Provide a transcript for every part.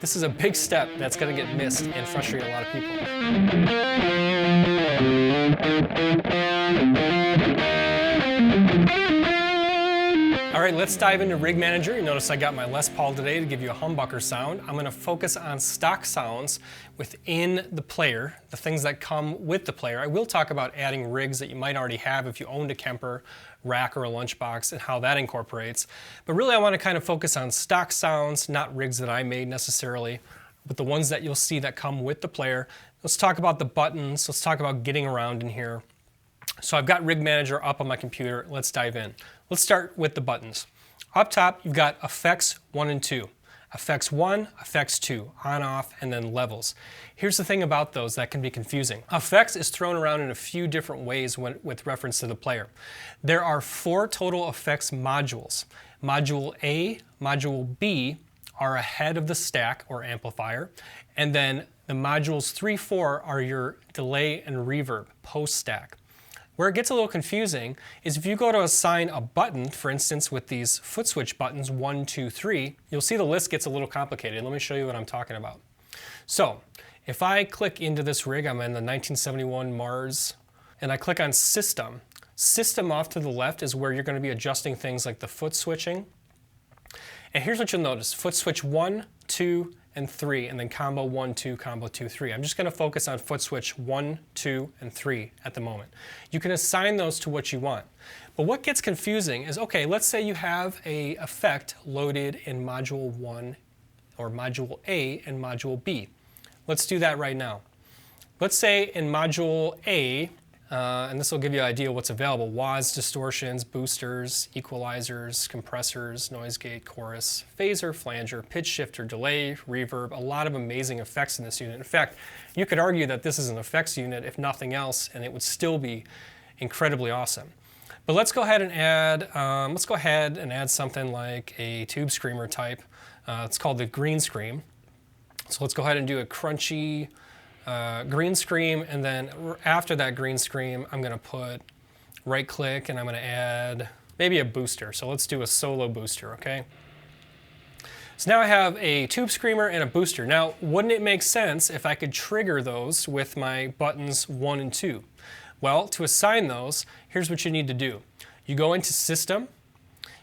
This is a big step that's going to get missed and frustrate a lot of people. All right, let's dive into Rig Manager. You notice I got my Les Paul today to give you a humbucker sound. I'm going to focus on stock sounds within the player, the things that come with the player. I will talk about adding rigs that you might already have if you owned a Kemper rack or a lunchbox and how that incorporates. But really I want to kind of focus on stock sounds, not rigs that I made necessarily, but the ones that you'll see that come with the player. Let's talk about the buttons. Let's talk about getting around in here. So I've got Rig Manager up on my computer. Let's dive in. Let's start with the buttons. Up top, you've got effects 1 and 2. Effects 1, effects 2, on, off, and then levels. Here's the thing about those that can be confusing. Effects is thrown around in a few different ways with reference to the player. There are 4 total effects modules. Module A, Module B are ahead of the stack or amplifier, and then the modules 3, 4 are your delay and reverb post-stack. Where it gets a little confusing is if you go to assign a button, for instance with these foot switch buttons 1, 2, 3, you'll see the list gets a little complicated. Let me show you what I'm talking about. So if I click into this rig, I'm in the 1971 Mars, and I click on System. System off to the left is where you're going to be adjusting things like the foot switching. And here's what you'll notice. Foot switch 1, 2, and 3, and then combo 1, 2, combo 2, 3. I'm just going to focus on foot switch 1, 2, and 3 at the moment. You can assign those to what you want. But what gets confusing is, okay, let's say you have an effect loaded in module 1 or module A and module B. Let's do that right now. Let's say in module A, and this will give you an idea of what's available: wahs, distortions, boosters, equalizers, compressors, noise gate, chorus, phaser, flanger, pitch shifter, delay, reverb, a lot of amazing effects in this unit. In fact, you could argue that this is an effects unit if nothing else, and it would still be incredibly awesome. But let's go ahead and add something like a tube screamer type. It's called the green scream. So let's go ahead and do a crunchy green scream, and then after that green scream, I'm going to put right click and I'm going to add maybe a booster. So let's do a solo booster, okay? So now I have a tube screamer and a booster. Now, wouldn't it make sense if I could trigger those with my buttons 1 and 2? Well, to assign those, here's what you need to do. You go into System,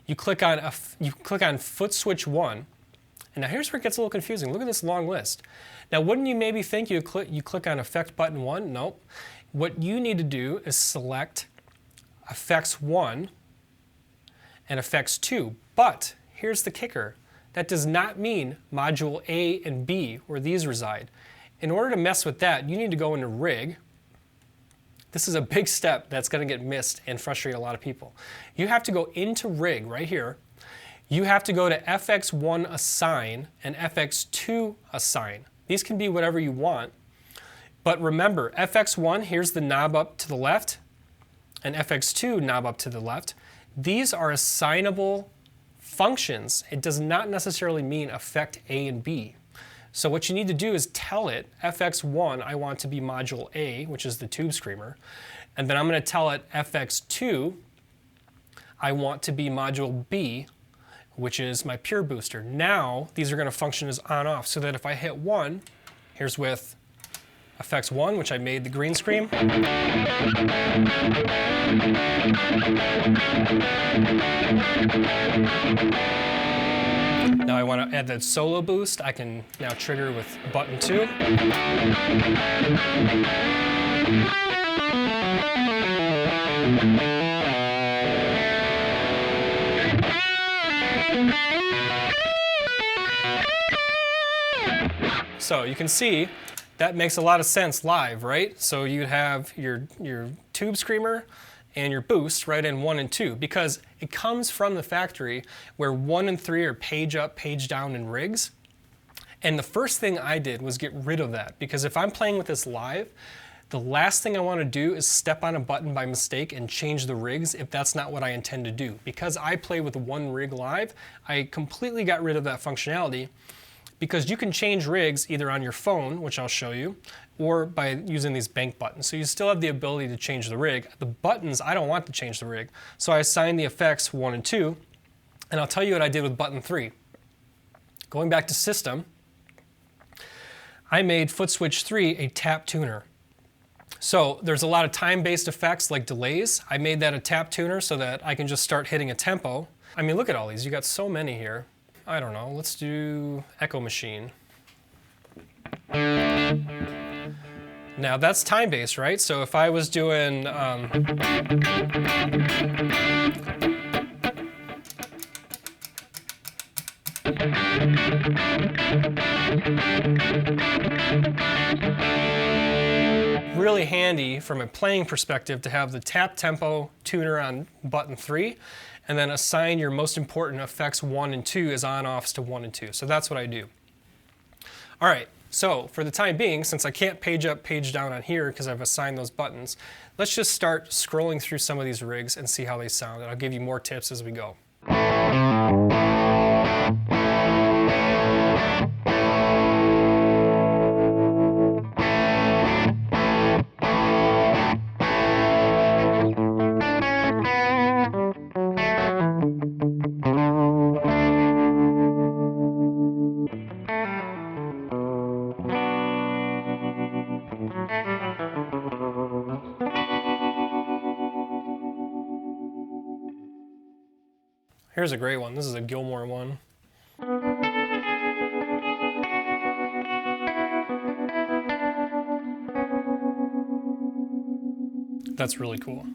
you click on foot switch 1, and now here's where it gets a little confusing. Look at this long list. Now, wouldn't you maybe think you click on effect button 1? Nope. What you need to do is select effects 1 and effects 2. But here's the kicker. That does not mean module A and B, where these reside. In order to mess with that, you need to go into Rig. This is a big step that's going to get missed and frustrate a lot of people. You have to go into Rig right here. You have to go to FX1 assign and FX2 assign. These can be whatever you want, but remember, FX1, here's the knob up to the left, and FX2 knob up to the left. These are assignable functions. It does not necessarily mean effect A and B. So what you need to do is tell it, FX1, I want to be module A, which is the tube screamer, and then I'm going to tell it FX2, I want to be module B, which is my pure booster. Now, these are going to function as on-off, so that if I hit 1, here's with effects 1, which I made the green scream. Now I want to add that solo boost. I can now trigger with button 2. So you can see that makes a lot of sense live, right? So you'd have your tube screamer and your boost right in 1 and 2, because it comes from the factory where 1 and 3 are page up, page down in rigs. And the first thing I did was get rid of that, because if I'm playing with this live, the last thing I want to do is step on a button by mistake and change the rigs if that's not what I intend to do. Because I play with 1 rig live, I completely got rid of that functionality, because you can change rigs either on your phone, which I'll show you, or by using these bank buttons. So you still have the ability to change the rig. The buttons, I don't want to change the rig. So I assigned the effects 1 and 2, and I'll tell you what I did with button 3. Going back to System, I made foot switch 3 a tap tuner. So there's a lot of time-based effects like delays. I made that a tap tuner so that I can just start hitting a tempo. I mean, look at all these. You got so many here. I don't know. Let's do Echo Machine. Now that's time-based, right? So if I was doing really handy from a playing perspective to have the tap tempo tuner on button 3 and then assign your most important effects 1 and 2 as on-offs to 1 and 2. So that's what I do. All right, so for the time being, since I can't page up, page down on here because I've assigned those buttons, let's just start scrolling through some of these rigs and see how they sound. And I'll give you more tips as we go. Here's a great one. This is a Gilmore one. That's really cool.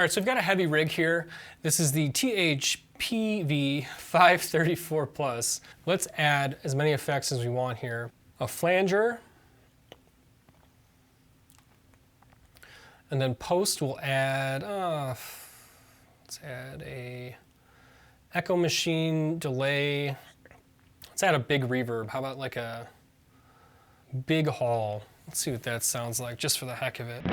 All right, so I've got a heavy rig here. This is the THPV 534 Plus. Let's add as many effects as we want here. A flanger. And then post we'll add, let's add a echo machine delay. Let's add a big reverb. How about like a big hall? Let's see what that sounds like just for the heck of it.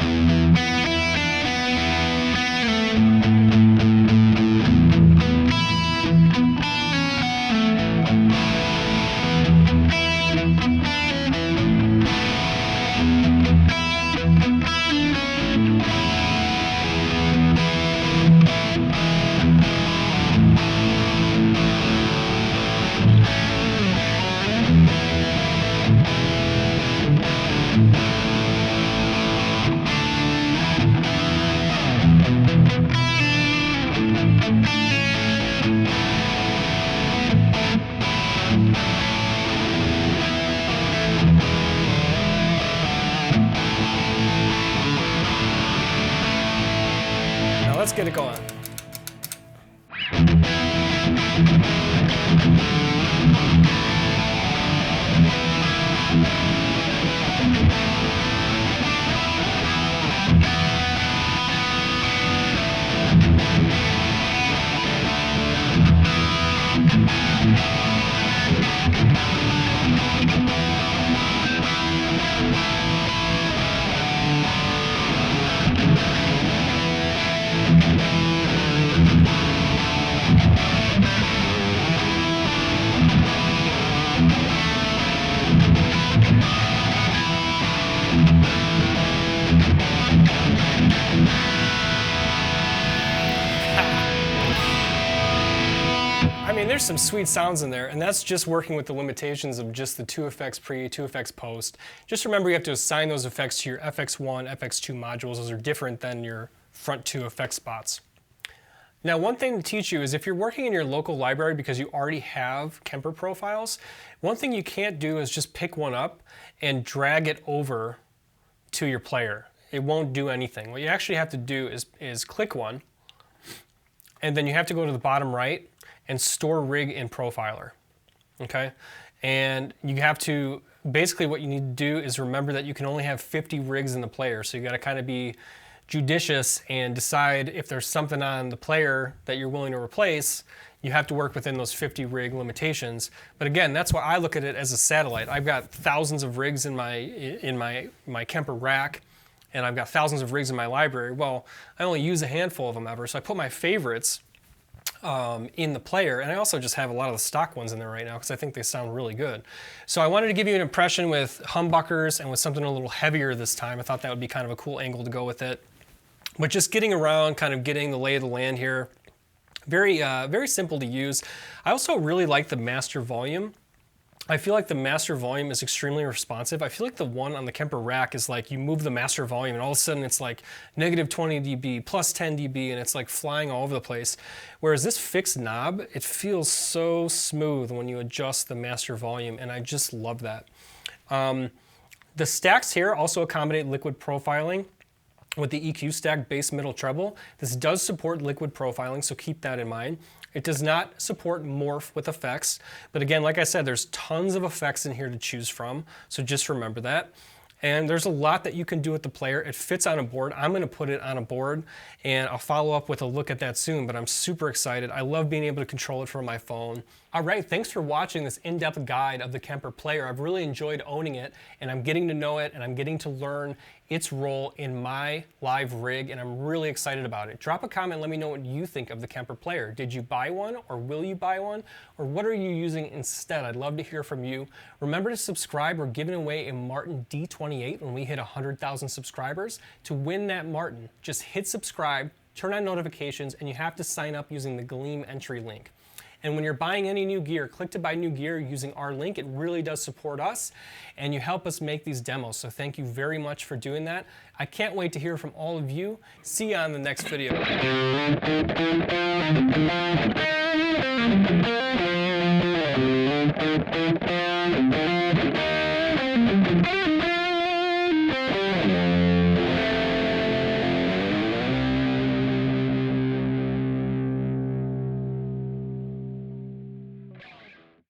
Let's get it going. I mean, there's some sweet sounds in there, and that's just working with the limitations of just the 2 effects pre, 2 effects post. Just remember you have to assign those effects to your FX1, FX2 modules. Those are different than your front 2 effect spots. Now, one thing to teach you is if you're working in your local library because you already have Kemper profiles, one thing you can't do is just pick one up and drag it over to your player. It won't do anything. What you actually have to do is click one, and then you have to go to the bottom right and store rig in profiler, okay? And you have to, basically what you need to do is remember that you can only have 50 rigs in the player, so you gotta kind of be judicious and decide if there's something on the player that you're willing to replace. You have to work within those 50 rig limitations. But again, that's why I look at it as a satellite. I've got thousands of rigs in my Kemper rack, and I've got thousands of rigs in my library. Well, I only use a handful of them ever, so I put my favorites in the player, and I also just have a lot of the stock ones in there right now because I think they sound really good. So I wanted to give you an impression with humbuckers and with something a little heavier this time. I thought that would be kind of a cool angle to go with it. But just getting around, kind of getting the lay of the land here. Very, very simple to use. I also really like the master volume. I feel like the master volume is extremely responsive. I feel like the one on the Kemper rack is like you move the master volume and all of a sudden it's like negative 20 dB, plus 10 dB, and it's like flying all over the place. Whereas this fixed knob, it feels so smooth when you adjust the master volume, and I just love that. The stacks here also accommodate liquid profiling with the EQ stack bass, middle, treble. This does support liquid profiling, so keep that in mind. It does not support morph with effects, but again, like I said, there's tons of effects in here to choose from, so just remember that. And there's a lot that you can do with the player. It fits on a board. I'm gonna put it on a board, and I'll follow up with a look at that soon, but I'm super excited. I love being able to control it from my phone. All right, thanks for watching this in-depth guide of the Kemper Player. I've really enjoyed owning it, and I'm getting to know it, and I'm getting to learn its role in my live rig, and I'm really excited about it. Drop a comment, let me know what you think of the Kemper Player. Did you buy one, or will you buy one? Or what are you using instead? I'd love to hear from you. Remember to subscribe. We're giving away a Martin D28 when we hit 100,000 subscribers. To win that Martin, just hit subscribe, turn on notifications, and you have to sign up using the Gleam entry link. And when you're buying any new gear, click to buy new gear using our link. It really does support us, and you help us make these demos. So thank you very much for doing that. I can't wait to hear from all of you. See you on the next video.